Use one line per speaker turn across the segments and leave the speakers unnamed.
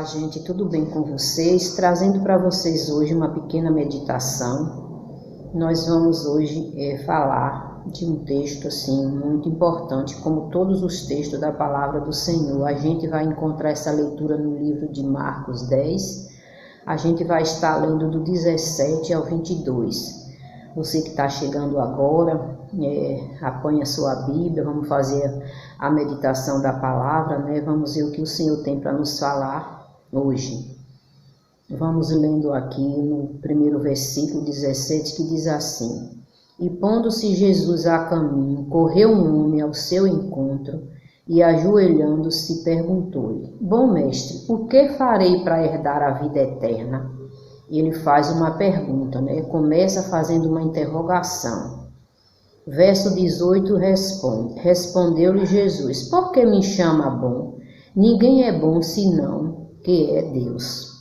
Olá, gente, tudo bem com vocês? Trazendo para vocês hoje uma pequena meditação. Nós vamos hoje falar de um texto assim muito importante, como todos os textos da palavra do Senhor. A gente vai encontrar essa leitura no livro de Marcos 10. A gente vai estar lendo do 17 ao 22. Você que está chegando agora, apanha a sua Bíblia, vamos fazer a meditação da palavra, né? Vamos ver o que o Senhor tem para nos falar hoje. Vamos lendo aqui no primeiro versículo 17, que diz assim: E pondo-se Jesus a caminho, correu um homem ao seu encontro e, ajoelhando-se, perguntou-lhe: Bom mestre, o que farei para herdar a vida eterna? Ele faz uma pergunta, né? Começa fazendo uma interrogação. Verso 18 responde: Respondeu-lhe Jesus: Por que me chama bom? Ninguém é bom senão que é Deus.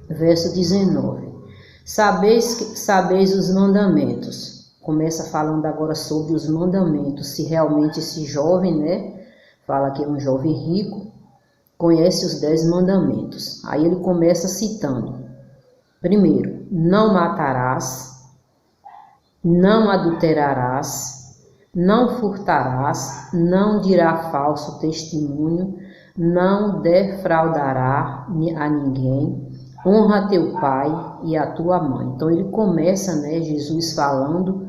Verso 19: Sabeis os mandamentos. Começa falando agora sobre os mandamentos. Se realmente esse jovem, né? Fala que é um jovem rico, conhece os 10 mandamentos. Aí ele começa citando. Primeiro, não matarás, não adulterarás, não furtarás, não dirá falso testemunho, não defraudará a ninguém, honra teu pai e a tua mãe. Então ele começa, né, Jesus falando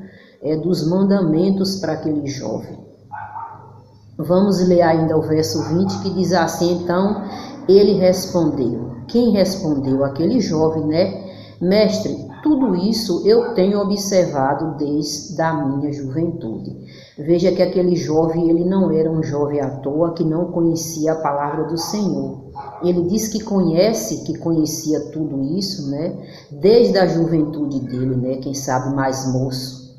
dos mandamentos para aquele jovem. Vamos ler ainda o verso 20, que diz assim: Então ele respondeu. Quem respondeu? Aquele jovem, né? Mestre, tudo isso eu tenho observado desde a minha juventude. Veja que aquele jovem, ele não era um jovem à toa, que não conhecia a palavra do Senhor. Ele diz que conhecia tudo isso, né? Desde a juventude dele, né? Quem sabe mais moço.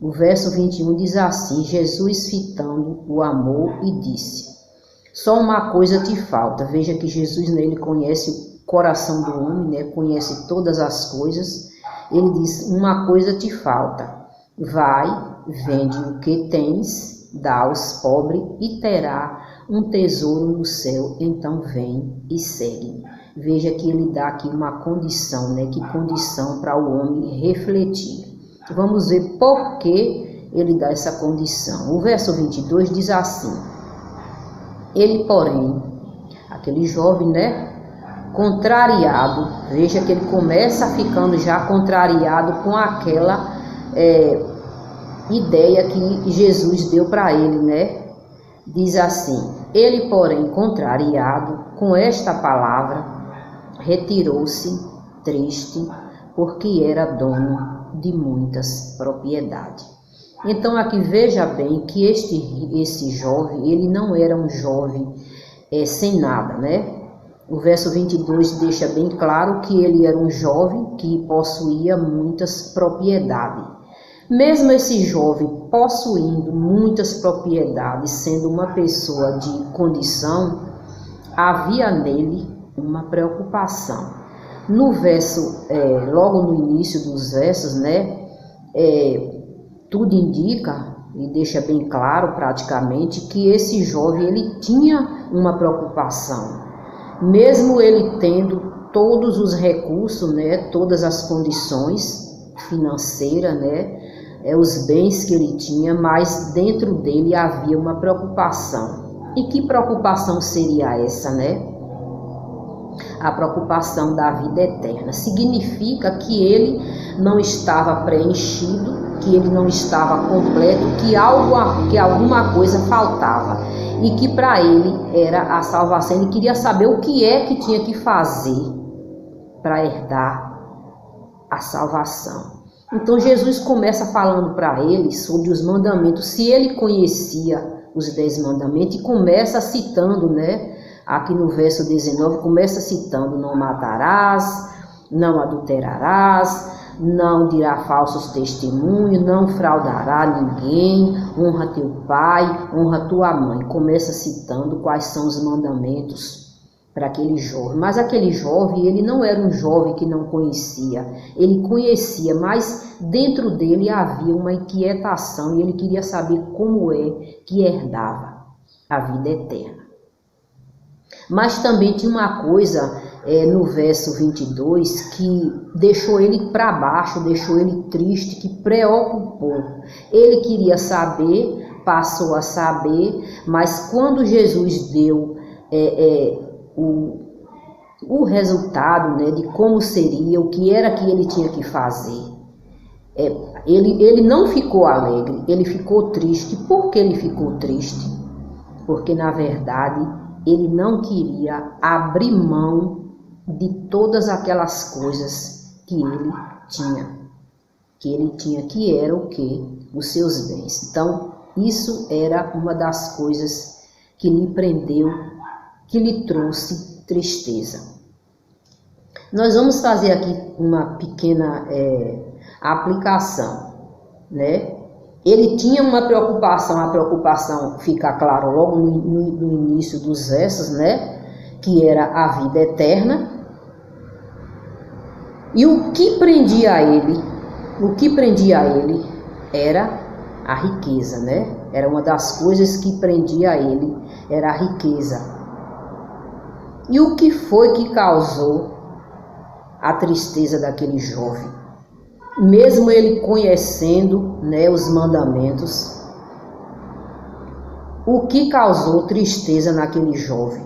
O verso 21 diz assim: Jesus fitando o amor e disse: Só uma coisa te falta. Veja que Jesus, né, ele conhece o coração do homem, né? Conhece todas as coisas. Ele diz: uma coisa te falta. Vai, vende o que tens, dá aos pobres e terá um tesouro no céu. Então vem e segue. Veja que ele dá aqui uma condição, né? Que condição para o homem refletir. Vamos ver por que ele dá essa condição. O verso 22 diz assim: Ele, porém, aquele jovem, né, contrariado, veja que ele começa ficando já contrariado com aquela ideia que Jesus deu para ele, né? Diz assim: Ele, porém, contrariado com esta palavra, retirou-se triste, porque era dono de muitas propriedades. Então aqui veja bem que esse jovem, ele não era um jovem sem nada, né? O verso 22 deixa bem claro que ele era um jovem que possuía muitas propriedades. Mesmo esse jovem possuindo muitas propriedades, sendo uma pessoa de condição, havia nele uma preocupação. No verso, logo no início dos versos, né, tudo indica e deixa bem claro praticamente que esse jovem, ele tinha uma preocupação. Mesmo ele tendo todos os recursos, né, todas as condições financeiras, né, os bens que ele tinha, mas dentro dele havia uma preocupação. E que preocupação seria essa, né? A preocupação da vida eterna. Significa que ele não estava preenchido, que ele não estava completo, que alguma coisa faltava. E que para ele era a salvação. Ele queria saber o que é que tinha que fazer para herdar a salvação. Então Jesus começa falando para ele sobre os mandamentos, se ele conhecia os 10 mandamentos, e começa citando, né? Aqui no verso 19, começa citando: não matarás, não adulterarás, não dirá falsos testemunhos, não fraudará ninguém, honra teu pai, honra tua mãe. Começa citando quais são os mandamentos para aquele jovem. Mas aquele jovem, ele não era um jovem que não conhecia. Ele conhecia, mas dentro dele havia uma inquietação e ele queria saber como é que herdava a vida eterna. Mas também tinha uma coisa no verso 22 que deixou ele para baixo, deixou ele triste, que preocupou. Ele queria saber, passou a saber, mas quando Jesus deu o resultado, né, de como seria, o que era que ele tinha que fazer, ele não ficou alegre, ele ficou triste. Por que ele ficou triste? Porque, na verdade, ele não queria abrir mão de todas aquelas coisas que ele tinha, que era o quê? Os seus bens. Então, isso era uma das coisas que lhe prendeu, que lhe trouxe tristeza. Nós vamos fazer aqui uma pequena aplicação, né? Ele tinha uma preocupação, a preocupação fica claro logo no início dos versos, né? Que era a vida eterna. E o que prendia a ele? O que prendia a ele era a riqueza, né? Era uma das coisas que prendia a ele, era a riqueza. E o que foi que causou a tristeza daquele jovem? Mesmo ele conhecendo, né, os mandamentos, o que causou tristeza naquele jovem?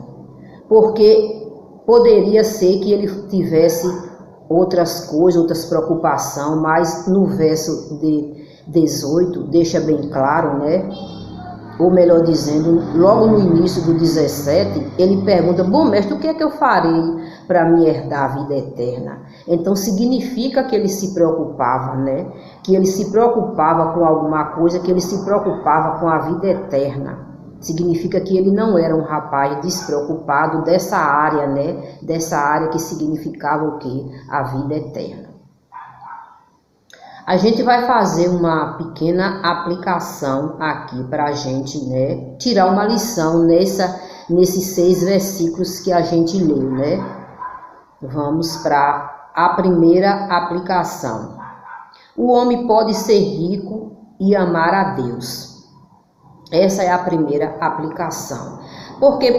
Porque poderia ser que ele tivesse outras coisas, outras preocupações, mas no verso de 18 deixa bem claro, né? Ou melhor dizendo, logo no início do 17, ele pergunta: bom, mestre, o que é que eu farei para me herdar a vida eterna? Então significa que ele se preocupava, né? Que ele se preocupava com alguma coisa, que ele se preocupava com a vida eterna. Significa que ele não era um rapaz despreocupado dessa área, né? Dessa área que significava o quê? A vida eterna. A gente vai fazer uma pequena aplicação aqui para a gente, né, tirar uma lição nesses 6 versículos que a gente leu, né? Vamos para a primeira aplicação. O homem pode ser rico e amar a Deus. Essa é a primeira aplicação. Porque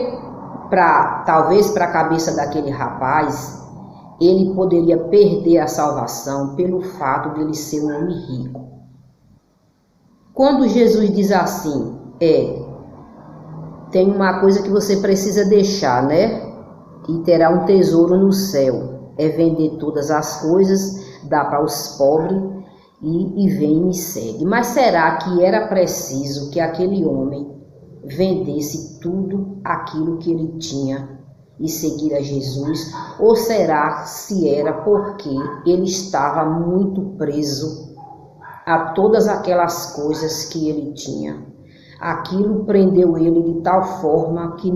talvez para a cabeça daquele rapaz, ele poderia perder a salvação pelo fato de ele ser um homem rico. Quando Jesus diz assim, tem uma coisa que você precisa deixar, né? E terá um tesouro no céu. É vender todas as coisas, dar para os pobres e vem e me segue. Mas será que era preciso que aquele homem vendesse tudo aquilo que ele tinha e seguir a Jesus? Ou será se era porque ele estava muito preso a todas aquelas coisas que ele tinha? Aquilo prendeu ele de tal forma que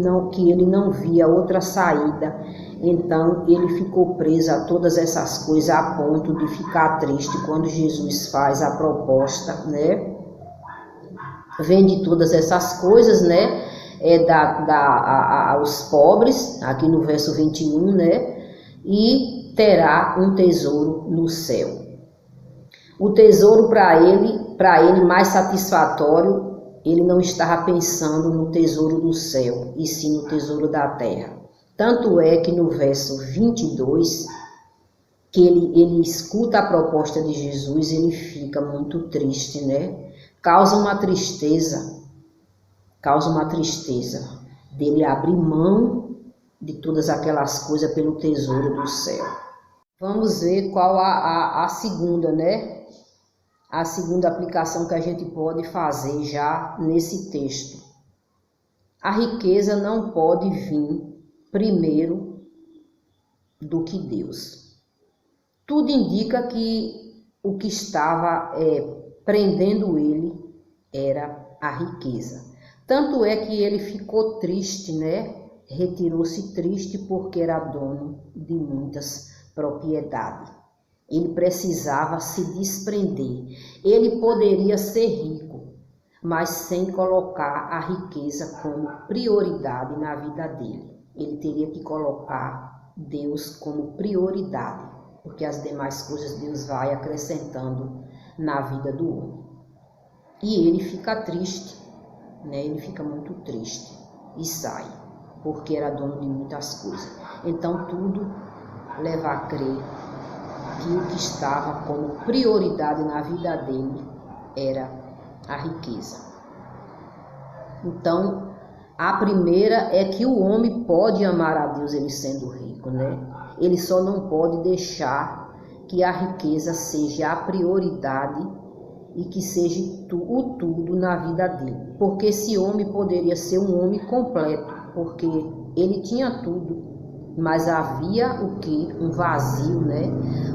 ele não via outra saída. Então ele ficou preso a todas essas coisas a ponto de ficar triste quando Jesus faz a proposta, né? Vende todas essas coisas, né? Aos pobres, aqui no verso 21, né? E terá um tesouro no céu. O tesouro para ele mais satisfatório, ele não estava pensando no tesouro do céu, e sim no tesouro da terra. Tanto é que no verso 22, que ele escuta a proposta de Jesus, ele fica muito triste, né? Causa uma tristeza dele abrir mão de todas aquelas coisas pelo tesouro do céu. Vamos ver qual a segunda, né? A segunda aplicação que a gente pode fazer já nesse texto. A riqueza não pode vir primeiro do que Deus. Tudo indica que o que estava prendendo ele era a riqueza. Tanto é que ele ficou triste, né? Retirou-se triste porque era dono de muitas propriedades. Ele precisava se desprender. Ele poderia ser rico, mas sem colocar a riqueza como prioridade na vida dele. Ele teria que colocar Deus como prioridade, porque as demais coisas Deus vai acrescentando na vida do homem. E ele fica triste, né? Ele fica muito triste e sai, porque era dono de muitas coisas. Então tudo leva a crer que o que estava como prioridade na vida dele era a riqueza. Então, a primeira é que o homem pode amar a Deus ele sendo rico, né? Ele só não pode deixar que a riqueza seja a prioridade e que seja o tudo na vida dele. Porque esse homem poderia ser um homem completo, porque ele tinha tudo, mas havia o quê? Um vazio, né?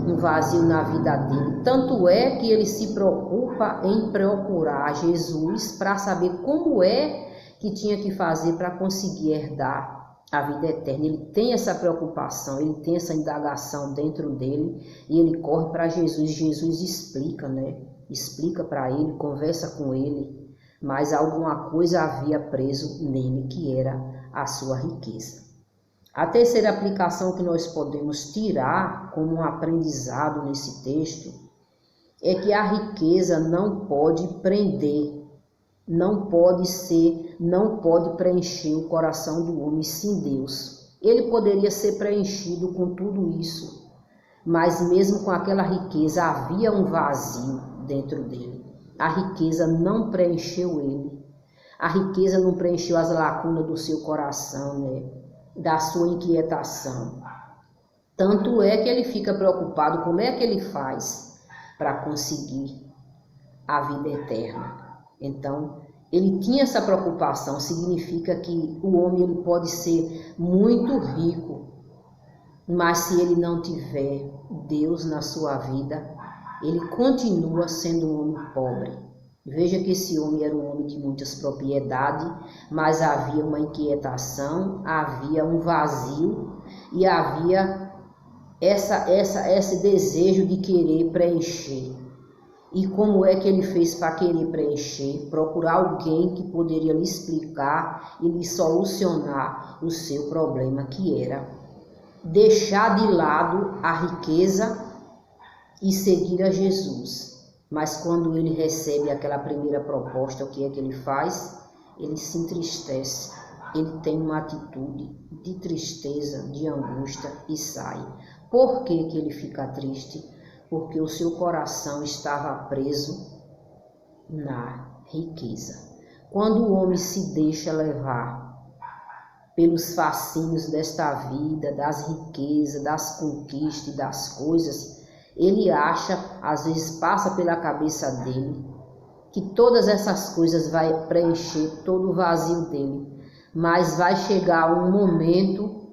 Um vazio na vida dele. Tanto é que ele se preocupa em procurar Jesus para saber como é que tinha que fazer para conseguir herdar a vida eterna. Ele tem essa preocupação, ele tem essa indagação dentro dele e ele corre para Jesus. Jesus explica, né? Explica para ele, conversa com ele, mas alguma coisa havia preso nele, que era a sua riqueza. A terceira aplicação que nós podemos tirar como um aprendizado nesse texto é que a riqueza não pode prender, não pode preencher o coração do homem sem Deus. Ele poderia ser preenchido com tudo isso, mas mesmo com aquela riqueza havia um vazio dentro dele. A riqueza não preencheu ele. A riqueza não preencheu as lacunas do seu coração, né? Da sua inquietação. Tanto é que ele fica preocupado como é que ele faz para conseguir a vida eterna. Então, ele tinha essa preocupação. Significa que o homem ele pode ser muito rico, mas se ele não tiver Deus na sua vida, ele continua sendo um homem pobre. Veja que esse homem era um homem de muitas propriedades, mas havia uma inquietação, havia um vazio e havia esse desejo de querer preencher. E como é que ele fez para querer preencher? Procurar alguém que poderia lhe explicar e lhe solucionar o seu problema, que era deixar de lado a riqueza e seguir a Jesus. Mas quando ele recebe aquela primeira proposta, o que é que ele faz? Ele se entristece, ele tem uma atitude de tristeza, de angústia e sai. Por que que ele fica triste? Porque o seu coração estava preso na riqueza. Quando o homem se deixa levar pelos fascínios desta vida, das riquezas, das conquistas, das coisas, ele acha, às vezes passa pela cabeça dele, que todas essas coisas vai preencher todo o vazio dele. Mas vai chegar um momento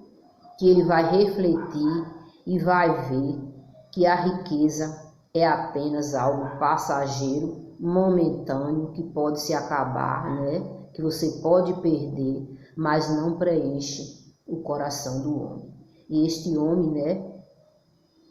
que ele vai refletir e vai ver que a riqueza é apenas algo passageiro, momentâneo, que pode se acabar, né? Que você pode perder, mas não preenche o coração do homem. E este homem, né,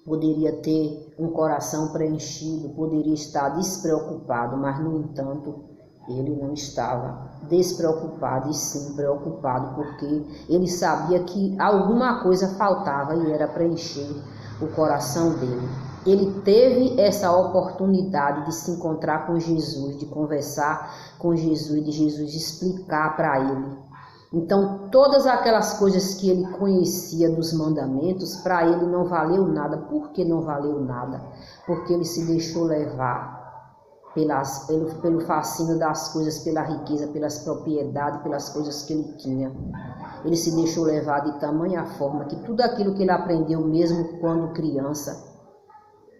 poderia ter um coração preenchido, poderia estar despreocupado, mas no entanto ele não estava despreocupado e sim preocupado, porque ele sabia que alguma coisa faltava e era preencher o coração dele. Ele teve essa oportunidade de se encontrar com Jesus, de conversar com Jesus, de Jesus explicar para ele. Então, todas aquelas coisas que ele conhecia dos mandamentos, para ele não valeu nada. Por que não valeu nada? Porque ele se deixou levar pelo fascínio das coisas, pela riqueza, pelas propriedades, pelas coisas que ele tinha. Ele se deixou levar de tamanha forma que tudo aquilo que ele aprendeu, mesmo quando criança,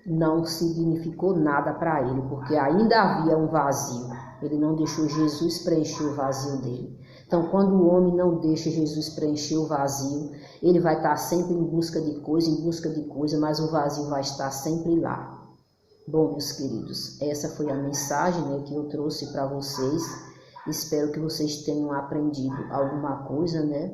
não significou nada para ele, porque ainda havia um vazio. Ele não deixou Jesus preencher o vazio dele. Então, quando o homem não deixa Jesus preencher o vazio, ele vai estar sempre em busca de coisa, mas o vazio vai estar sempre lá. Bom, meus queridos, essa foi a mensagem, né, que eu trouxe para vocês. Espero que vocês tenham aprendido alguma coisa, né,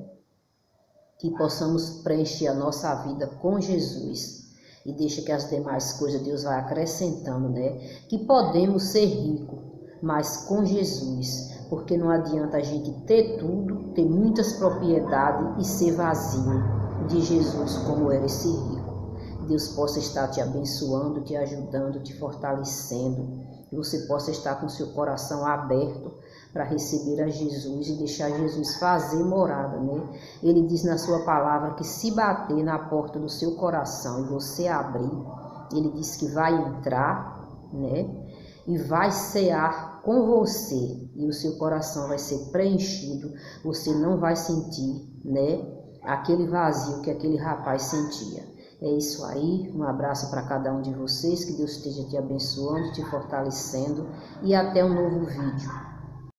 que possamos preencher a nossa vida com Jesus. E deixa que as demais coisas Deus vai acrescentando, né, que podemos ser ricos, mas com Jesus. Porque não adianta a gente ter tudo, ter muitas propriedades e ser vazio de Jesus como era esse rico. Deus possa estar te abençoando, te ajudando, te fortalecendo. E você possa estar com seu coração aberto para receber a Jesus e deixar Jesus fazer morada, né? Ele diz na sua palavra que se bater na porta do seu coração e você abrir, ele diz que vai entrar, né? E vai cear com você e o seu coração vai ser preenchido, você não vai sentir, né, aquele vazio que aquele rapaz sentia. É isso aí, um abraço para cada um de vocês, que Deus esteja te abençoando, te fortalecendo e até um novo vídeo.